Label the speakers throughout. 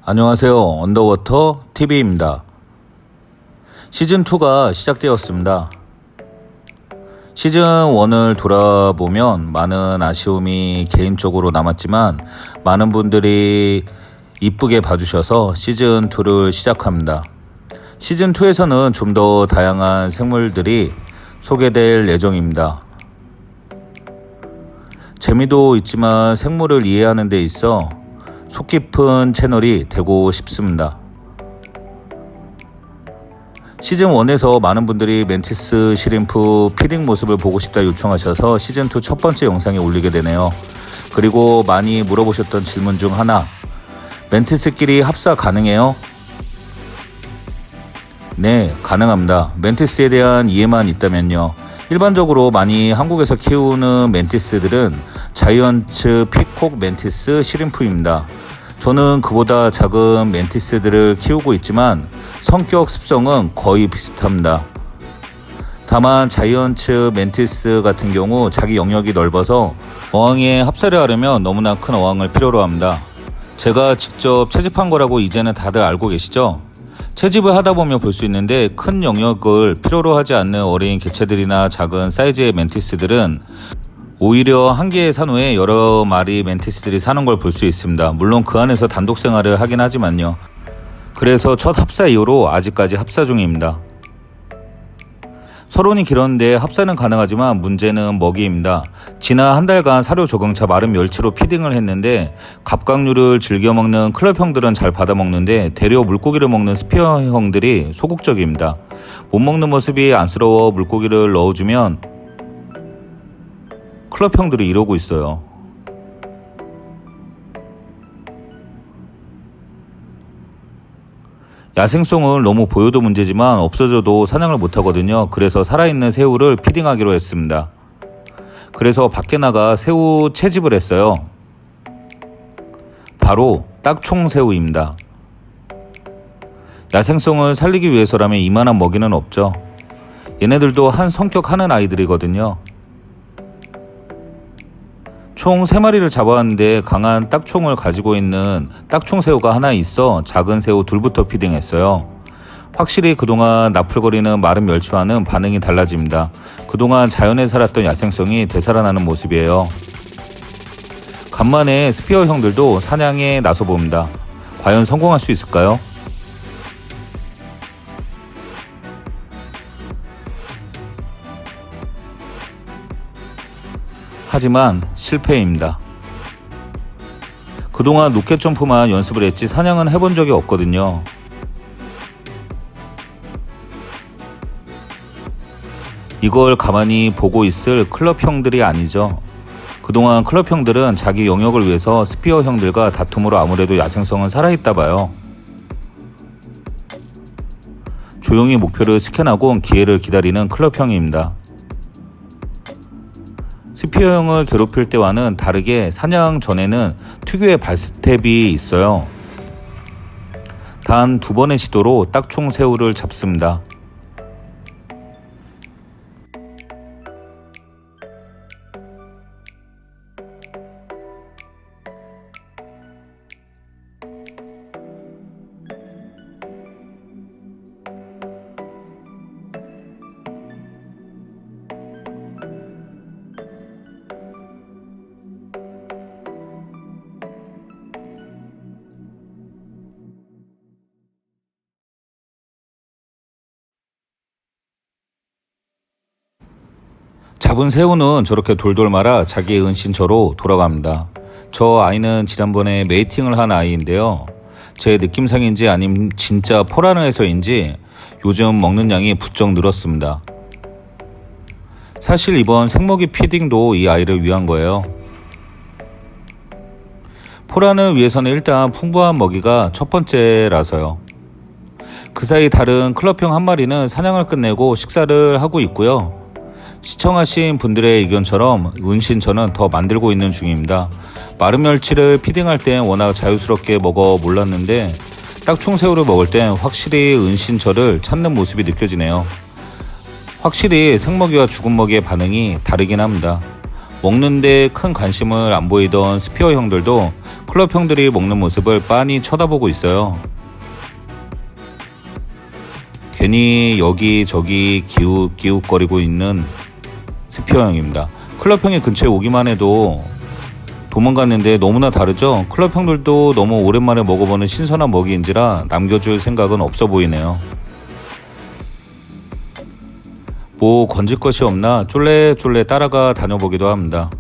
Speaker 1: 안녕하세요. 언더워터 TV입니다. 시즌2가 시작되었습니다. 시즌1을 돌아보면 많은 아쉬움이 개인적으로 남았지만 많은 분들이 이쁘게 봐주셔서 시즌2를 시작합니다. 시즌2에서는 좀 더 다양한 생물들이 소개될 예정입니다. 재미도 있지만 생물을 이해하는 데 있어 속 깊은 채널이 되고 싶습니다. 시즌1에서 많은 분들이 멘티스 시림프 피딩 모습을 보고 싶다 요청하셔서 시즌2 첫 번째 영상에 올리게 되네요. 그리고 많이 물어보셨던 질문 중 하나, 멘티스끼리 합사 가능해요? 네, 가능합니다. 멘티스에 대한 이해만 있다면요. 일반적으로 많이 한국에서 키우는 멘티스들은 자이언츠 피콕 멘티스 시림프입니다. 저는 그보다 작은 멘티스들을 키우고 있지만 성격 습성은 거의 비슷합니다. 다만 자이언츠 멘티스 같은 경우 자기 영역이 넓어서 어항에 합사를 하려면 너무나 큰 어항을 필요로 합니다. 제가 직접 채집한 거라고 이제는 다들 알고 계시죠? 채집을 하다 보면 볼 수 있는데 큰 영역을 필요로 하지 않는 어린 개체들이나 작은 사이즈의 멘티스들은 오히려 한 개의 산호에 여러 마리 멘티스들이 사는 걸 볼 수 있습니다. 물론 그 안에서 단독 생활을 하긴 하지만요. 그래서 첫 합사 이후로 아직까지 합사 중입니다. 서론이 길었는데 합사는 가능하지만 문제는 먹이입니다. 지난 한 달간 사료 적응차 마른 멸치로 피딩을 했는데 갑각류를 즐겨 먹는 클럽 형들은 잘 받아 먹는데 대려 물고기를 먹는 스피어 형들이 소극적입니다. 못 먹는 모습이 안쓰러워 물고기를 넣어주면 클럽 형들이 이러고 있어요. 야생성을 너무 보여도 문제지만 없어져도 사냥을 못하거든요. 그래서 살아있는 새우를 피딩하기로 했습니다. 그래서 밖에 나가 새우 채집을 했어요. 바로 딱총새우입니다. 야생성을 살리기 위해서라면 이만한 먹이는 없죠. 얘네들도 한 성격 하는 아이들이거든요. 총 3마리를 잡아왔는데 강한 딱총을 가지고 있는 딱총새우가 하나 있어 작은 새우 둘부터 피딩했어요. 확실히 그동안 나풀거리는 마른 멸치와는 반응이 달라집니다. 그동안 자연에 살았던 야생성이 되살아나는 모습이에요. 간만에 스피어 형들도 사냥에 나서봅니다. 과연 성공할 수 있을까요? 하지만 실패입니다. 그동안 로켓 점프만 연습을 했지 사냥은 해본 적이 없거든요. 이걸 가만히 보고 있을 클럽 형들이 아니죠. 그동안 클럽 형들은 자기 영역을 위해서 스피어 형들과 다툼으로 아무래도 야생성은 살아있다 봐요. 조용히 목표를 스캔하고 기회를 기다리는 클럽 형입니다. 스피어 형을 괴롭힐 때와는 다르게 사냥 전에는 특유의 발스텝이 있어요. 단 2번의 시도로 딱총 새우를 잡습니다. 잡은 새우는 저렇게 돌돌 말아 자기의 은신처로 돌아갑니다. 저 아이는 지난번에 메이팅을 한 아이인데요. 제 느낌상인지 아님 진짜 포란을 해서인지 요즘 먹는 양이 부쩍 늘었습니다. 사실 이번 생먹이 피딩도 이 아이를 위한 거예요. 포란을 위해서는 일단 풍부한 먹이가 첫 번째라서요. 그 사이 다른 클럽형 한 마리는 사냥을 끝내고 식사를 하고 있고요. 시청하신 분들의 의견처럼 은신처는 더 만들고 있는 중입니다. 마른 멸치를 피딩할 땐 워낙 자유스럽게 먹어 몰랐는데 딱총새우를 먹을 땐 확실히 은신처를 찾는 모습이 느껴지네요. 확실히 생먹이와 죽은 먹이의 반응이 다르긴 합니다. 먹는데 큰 관심을 안 보이던 스피어 형들도 클럽 형들이 먹는 모습을 빤히 쳐다보고 있어요. 괜히 여기저기 기웃기웃거리고 있는 스피어 형입니다. 클럽 형이 근처에 오기만 해도 도망갔는데 너무나 다르죠? 클럽 형들도 너무 오랜만에 먹어보는 신선한 먹이인지라 남겨줄 생각은 없어 보이네요. 뭐 건질 것이 없나 쫄래쫄래 따라가 다녀보기도 합니다.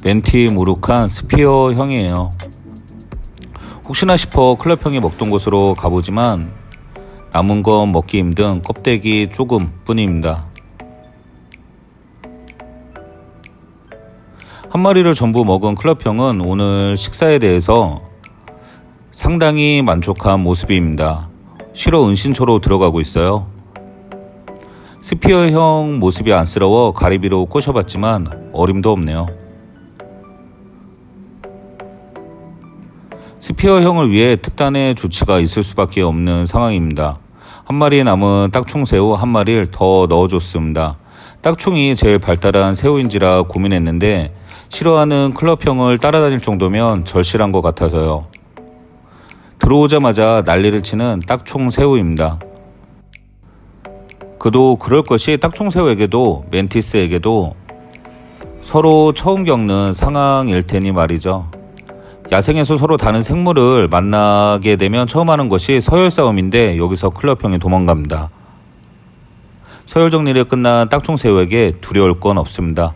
Speaker 1: 멘티무룩한 스피어 형이에요. 혹시나 싶어 클럽 형이 먹던 곳으로 가보지만 남은 건 먹기 힘든 껍데기 조금 뿐입니다. 한 마리를 전부 먹은 클럽 형은 오늘 식사에 대해서 상당히 만족한 모습입니다. 쉬러 은신처로 들어가고 있어요. 스피어 형 모습이 안쓰러워 가리비로 꼬셔봤지만 어림도 없네요. 스피어 형을 위해 특단의 조치가 있을 수밖에 없는 상황입니다. 한 마리 남은 딱총새우 한 마리를 더 넣어줬습니다. 딱총이 제일 발달한 새우인지라 고민했는데 싫어하는 클럽 형을 따라다닐 정도면 절실한 것 같아서요. 들어오자마자 난리를 치는 딱총새우입니다. 그도 그럴 것이 딱총새우에게도 멘티스에게도 서로 처음 겪는 상황일 테니 말이죠. 야생에서 서로 다른 생물을 만나게 되면 처음 하는 것이 서열 싸움인데 여기서 클럽 형이 도망갑니다. 서열 정리를 끝난 딱총새우에게 두려울 건 없습니다.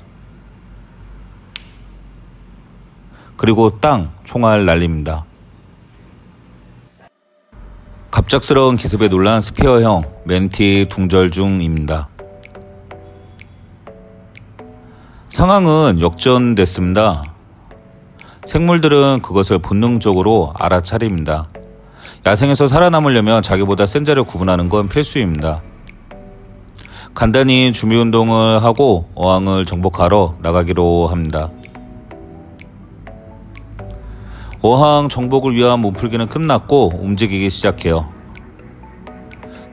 Speaker 1: 그리고 땅 총알 날립니다. 갑작스러운 기습에 놀란 스피어 형 멘티 둥절 중입니다. 상황은 역전됐습니다. 생물들은 그것을 본능적으로 알아차립니다. 야생에서 살아남으려면 자기보다 센 자를 구분하는 건 필수입니다. 간단히 준비운동을 하고 어항을 정복하러 나가기로 합니다. 어항 정복을 위한 몸풀기는 끝났고 움직이기 시작해요.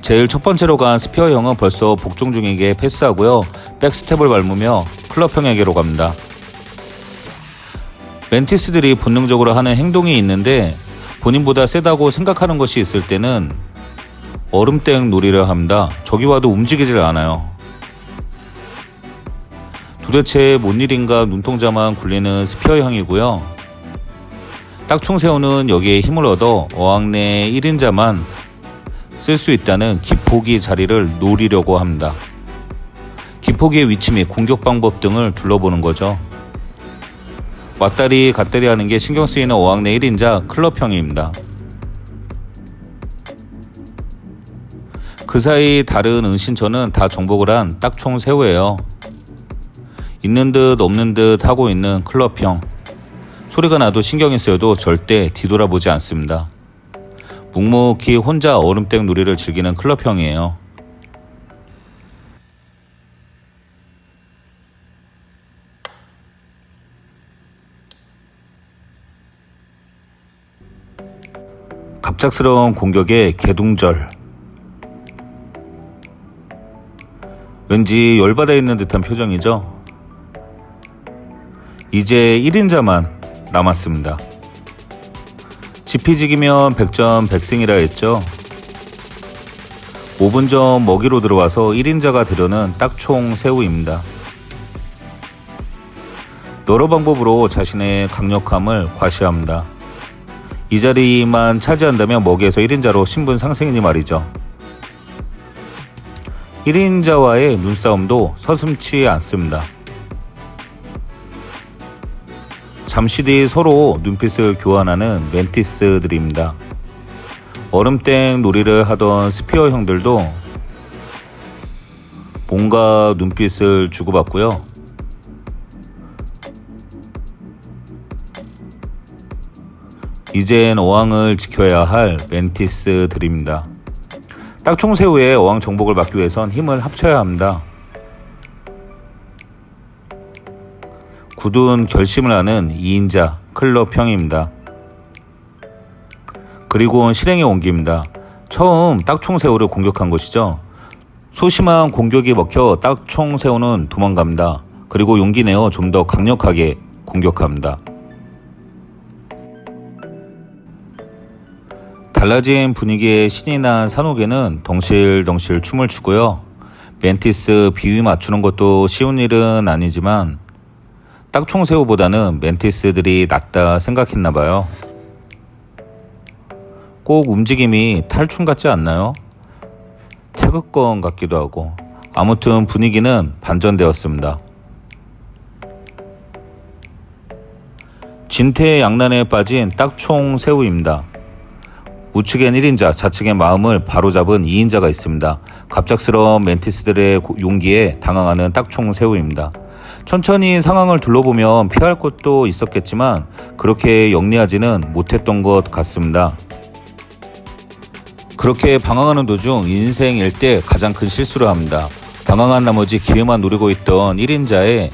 Speaker 1: 제일 첫 번째로 간 스피어 형은 벌써 복종 중에게 패스하고요. 백스텝을 밟으며 클럽 형에게로 갑니다. 멘티스들이 본능적으로 하는 행동이 있는데 본인보다 세다고 생각하는 것이 있을 때는 얼음땡 놀이를 합니다. 저기 와도 움직이질 않아요. 도대체 뭔 일인가 눈동자만 굴리는 스피어 형이고요. 딱총새우는 여기에 힘을 얻어 어항 내 1인자만 쓸 수 있다는 기포기 자리를 노리려고 합니다. 기포기의 위치 및 공격 방법 등을 둘러보는 거죠. 왔다리 갔다리 하는 게 신경 쓰이는 어항 내 1인자 클럽 형입니다. 그 사이 다른 은신처는 다 정복을 한 딱총새우예요. 있는 듯 없는 듯 하고 있는 클럽 형. 소리가 나도 신경이 쓰여도 절대 뒤돌아보지 않습니다. 묵묵히 혼자 얼음땡 놀이를 즐기는 클럽 형이에요. 갑작스러운 공격에 개둥절. 왠지 열받아 있는 듯한 표정이죠. 이제 1인자만 남았습니다. 지피지기면 100점 100승이라 했죠. 5분 전 먹이로 들어와서 1인자가 되려는 딱총 새우입니다. 여러 방법으로 자신의 강력함을 과시합니다. 이 자리만 차지한다면 먹이에서 1인자로 신분 상승이니 말이죠. 1인자와의 눈싸움도 서슴지 않습니다. 잠시 뒤 서로 눈빛을 교환하는 멘티스들입니다. 얼음땡 놀이를 하던 스피어 형들도 뭔가 눈빛을 주고받고요. 이젠 어항을 지켜야 할 멘티스들입니다. 딱총새우의 어항 정복을 막기 위해선 힘을 합쳐야 합니다. 굳은 결심을 하는 2인자 클럽 형입니다. 그리고 실행에 옮깁니다. 처음 딱총새우를 공격한 것이죠. 소심한 공격이 먹혀 딱총새우는 도망갑니다. 그리고 용기 내어 좀 더 강력하게 공격합니다. 달라진 분위기에 신이 난 산호개는 덩실덩실 춤을 추고요. 멘티스 비위 맞추는 것도 쉬운 일은 아니지만 딱총새우보다는 멘티스들이 낫다 생각했나봐요. 꼭 움직임이 탈춤 같지 않나요? 태극권 같기도 하고. 아무튼 분위기는 반전되었습니다. 진퇴양난에 빠진 딱총새우입니다. 우측엔 1인자, 좌측엔 마음을 바로잡은 2인자가 있습니다. 갑작스러운 멘티스들의 용기에 당황하는 딱총새우입니다. 천천히 상황을 둘러보면 피할 곳도 있었겠지만 그렇게 영리하지는 못했던 것 같습니다. 그렇게 방황하는 도중 인생 일대 가장 큰 실수를 합니다. 당황한 나머지 기회만 노리고 있던 1인자의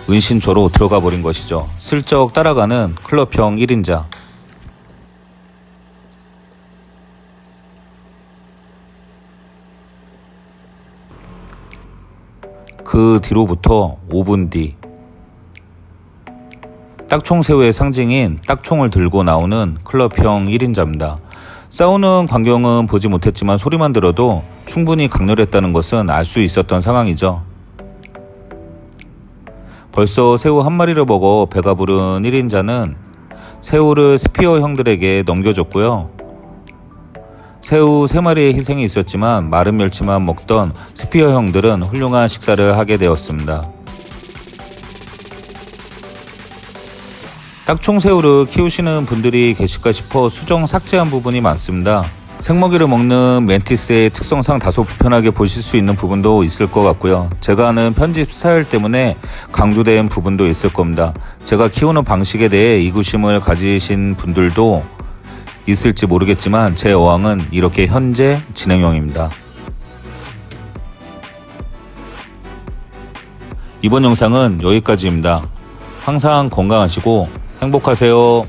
Speaker 1: 은신처로 들어가 버린 것이죠. 슬쩍 따라가는 클럽형 1인자. 그 뒤로부터 5분 뒤 딱총새우의 상징인 딱총을 들고 나오는 클럽형 1인자입니다. 싸우는 광경은 보지 못했지만 소리만 들어도 충분히 강렬했다는 것은 알 수 있었던 상황이죠. 벌써 새우 한 마리를 먹어 배가 부른 1인자는 새우를 스피어 형들에게 넘겨줬고요. 새우 3마리의 희생이 있었지만 마른 멸치만 먹던 스피어 형들은 훌륭한 식사를 하게 되었습니다. 딱총새우를 키우시는 분들이 계실까 싶어 수정 삭제한 부분이 많습니다. 생먹이를 먹는 멘티스의 특성상 다소 불편하게 보실 수 있는 부분도 있을 것 같고요. 제가 하는 편집 스타일 때문에 강조된 부분도 있을 겁니다. 제가 키우는 방식에 대해 이구심을 가지신 분들도 있을지 모르겠지만 제 어항은 이렇게 현재 진행형입니다. 이번 영상은 여기까지입니다. 항상 건강하시고 행복하세요.